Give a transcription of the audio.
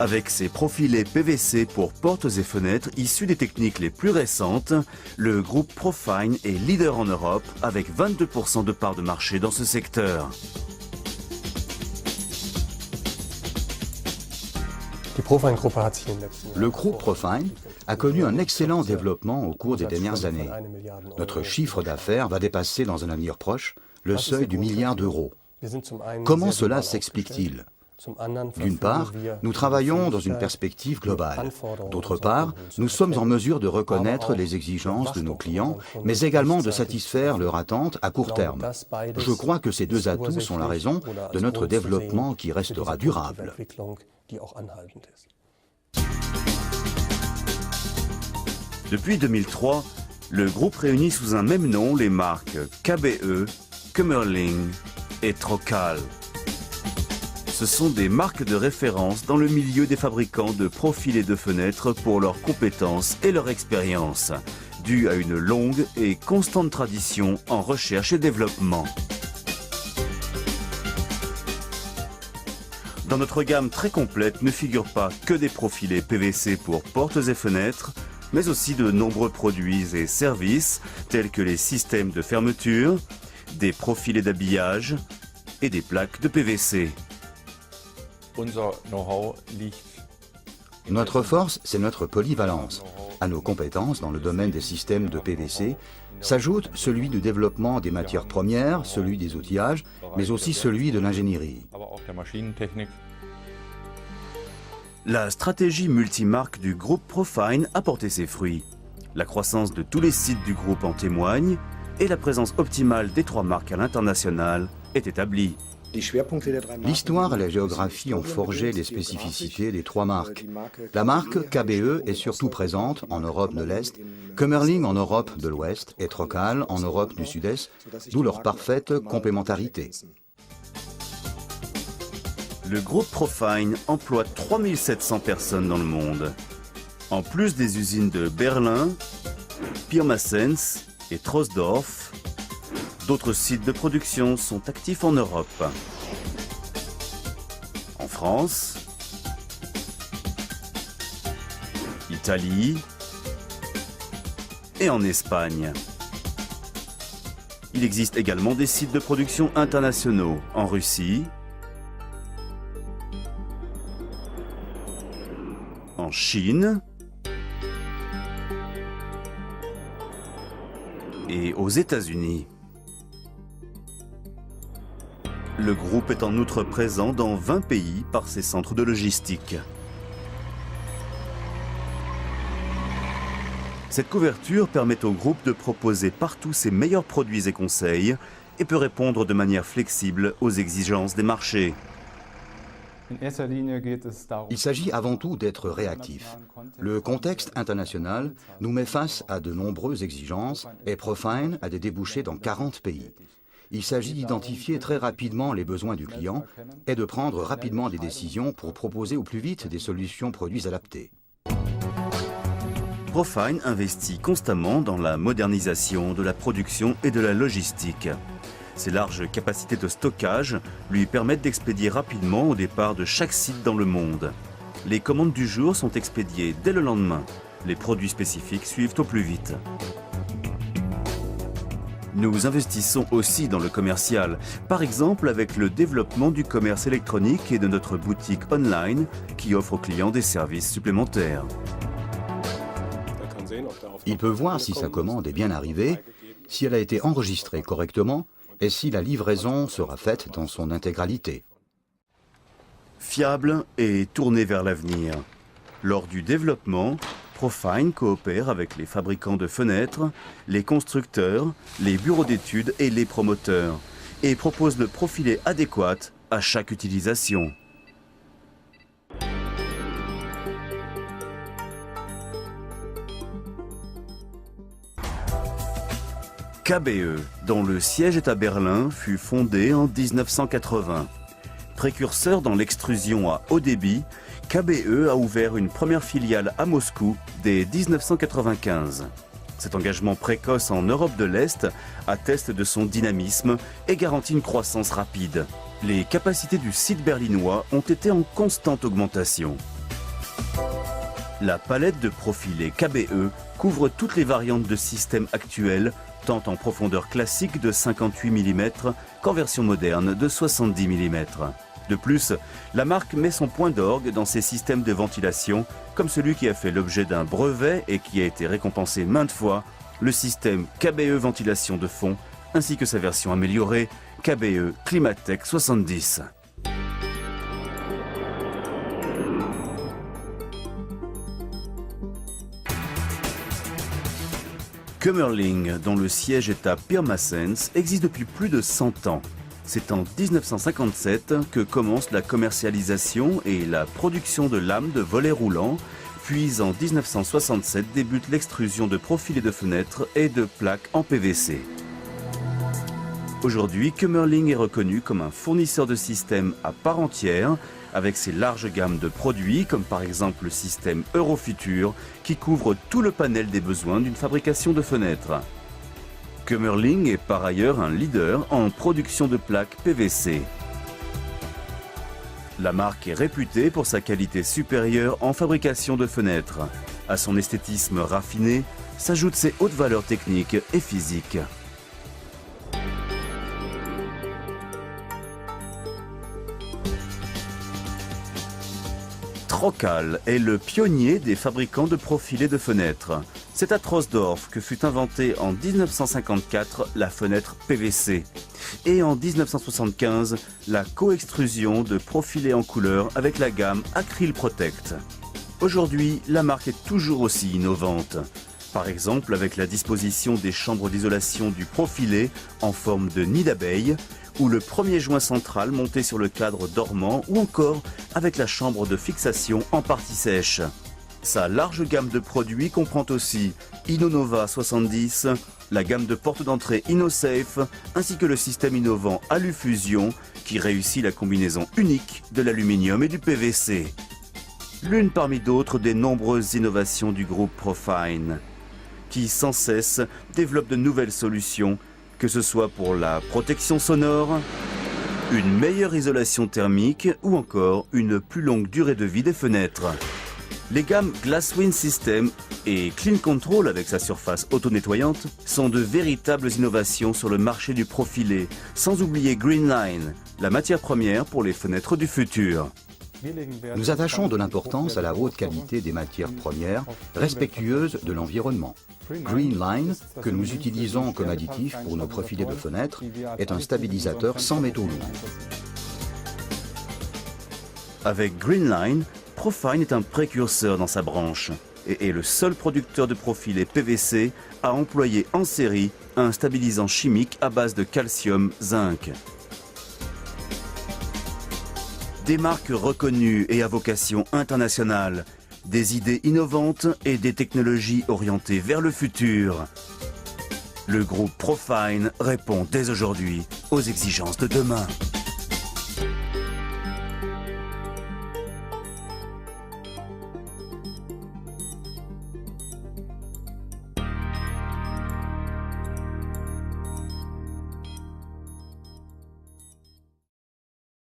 Avec ses profilés PVC pour portes et fenêtres issus des techniques les plus récentes, le groupe Profine est leader en Europe avec 22% de part de marché dans ce secteur. Le groupe Profine a connu un excellent développement au cours des dernières années. Notre chiffre d'affaires va dépasser dans un avenir proche le seuil du milliard d'euros. Comment cela s'explique-t-il ? D'une part, nous travaillons dans une perspective globale. D'autre part, nous sommes en mesure de reconnaître les exigences de nos clients, mais également de satisfaire leurs attentes à court terme. Je crois que ces deux atouts sont la raison de notre développement qui restera durable. Depuis 2003, le groupe réunit sous un même nom les marques KBE, Kömmerling et Trocal. Ce sont des marques de référence dans le milieu des fabricants de profilés de fenêtres pour leurs compétences et leur expérience, due à une longue et constante tradition en recherche et développement. Dans notre gamme très complète ne figurent pas que des profilés PVC pour portes et fenêtres, mais aussi de nombreux produits et services tels que les systèmes de fermeture, des profilés d'habillage et des plaques de PVC. Notre force, c'est notre polyvalence. À nos compétences dans le domaine des systèmes de PVC s'ajoute celui du développement des matières premières, celui des outillages, mais aussi celui de l'ingénierie. La stratégie multimarque du groupe Profine a porté ses fruits. La croissance de tous les sites du groupe en témoigne et la présence optimale des trois marques à l'international est établie. L'histoire et la géographie ont forgé les spécificités des trois marques. La marque KBE est surtout présente en Europe de l'Est, Kömmerling en Europe de l'Ouest et Trocal en Europe du Sud-Est, d'où leur parfaite complémentarité. Le groupe Profine emploie 3700 personnes dans le monde. En plus des usines de Berlin, Pirmasens et Troisdorf, d'autres sites de production sont actifs en Europe. En France, Italie et en Espagne. Il existe également des sites de production internationaux en Russie, en Chine et aux États-Unis. Le groupe est en outre présent dans 20 pays par ses centres de logistique. Cette couverture permet au groupe de proposer partout ses meilleurs produits et conseils et peut répondre de manière flexible aux exigences des marchés. Il s'agit avant tout d'être réactif. Le contexte international nous met face à de nombreuses exigences et Profine a des débouchés dans 40 pays. Il s'agit d'identifier très rapidement les besoins du client et de prendre rapidement des décisions pour proposer au plus vite des solutions produits adaptés. Profine investit constamment dans la modernisation de la production et de la logistique. Ses larges capacités de stockage lui permettent d'expédier rapidement au départ de chaque site dans le monde. Les commandes du jour sont expédiées dès le lendemain. Les produits spécifiques suivent au plus vite. Nous investissons aussi dans le commercial, par exemple avec le développement du commerce électronique et de notre boutique online qui offre aux clients des services supplémentaires. Il peut voir si sa commande est bien arrivée, si elle a été enregistrée correctement et si la livraison sera faite dans son intégralité. Fiable et tourné vers l'avenir. Lors du développement, Profine coopère avec les fabricants de fenêtres, les constructeurs, les bureaux d'études et les promoteurs et propose le profilé adéquat à chaque utilisation. KBE, dont le siège est à Berlin, fut fondé en 1980. Précurseur dans l'extrusion à haut débit, KBE a ouvert une première filiale à Moscou dès 1995. Cet engagement précoce en Europe de l'Est atteste de son dynamisme et garantit une croissance rapide. Les capacités du site berlinois ont été en constante augmentation. La palette de profilés KBE couvre toutes les variantes de systèmes actuels, tant en profondeur classique de 58 mm qu'en version moderne de 70 mm. De plus, la marque met son point d'orgue dans ses systèmes de ventilation, comme celui qui a fait l'objet d'un brevet et qui a été récompensé maintes fois, le système KBE ventilation de fond, ainsi que sa version améliorée, KBE Climatech 70. Kömmerling, dont le siège est à Pirmasens, existe depuis plus de 100 ans. C'est en 1957 que commence la commercialisation et la production de lames de volets roulants, puis en 1967 débute l'extrusion de profilés de fenêtres et de plaques en PVC. Aujourd'hui, Kömmerling est reconnu comme un fournisseur de systèmes à part entière, avec ses larges gammes de produits, comme par exemple le système Eurofutur, qui couvre tout le panel des besoins d'une fabrication de fenêtres. Kömmerling est par ailleurs un leader en production de plaques PVC. La marque est réputée pour sa qualité supérieure en fabrication de fenêtres. À son esthétisme raffiné s'ajoutent ses hautes valeurs techniques et physiques. Troccal est le pionnier des fabricants de profilés de fenêtres. C'est à Troisdorf que fut inventée en 1954 la fenêtre PVC et en 1975 la coextrusion de profilés en couleur avec la gamme Acryl Protect. Aujourd'hui, la marque est toujours aussi innovante. Par exemple avec la disposition des chambres d'isolation du profilé en forme de nid d'abeille, ou le premier joint central monté sur le cadre dormant, ou encore avec la chambre de fixation en partie sèche. Sa large gamme de produits comprend aussi InnoNova 70, la gamme de portes d'entrée InnoSafe, ainsi que le système innovant Alufusion qui réussit la combinaison unique de l'aluminium et du PVC. L'une parmi d'autres des nombreuses innovations du groupe Profine, qui sans cesse développe de nouvelles solutions, que ce soit pour la protection sonore, une meilleure isolation thermique ou encore une plus longue durée de vie des fenêtres. Les gammes Glasswind System et Clean Control avec sa surface auto-nettoyante sont de véritables innovations sur le marché du profilé, sans oublier Greenline, la matière première pour les fenêtres du futur. Nous attachons de l'importance à la haute qualité des matières premières, respectueuses de l'environnement. Greenline, que nous utilisons comme additif pour nos profilés de fenêtres, est un stabilisateur sans métaux lourds. Avec Greenline, Profine est un précurseur dans sa branche et est le seul producteur de profilés PVC à employer en série un stabilisant chimique à base de calcium-zinc. Des marques reconnues et à vocation internationale, des idées innovantes et des technologies orientées vers le futur. Le groupe Profine répond dès aujourd'hui aux exigences de demain.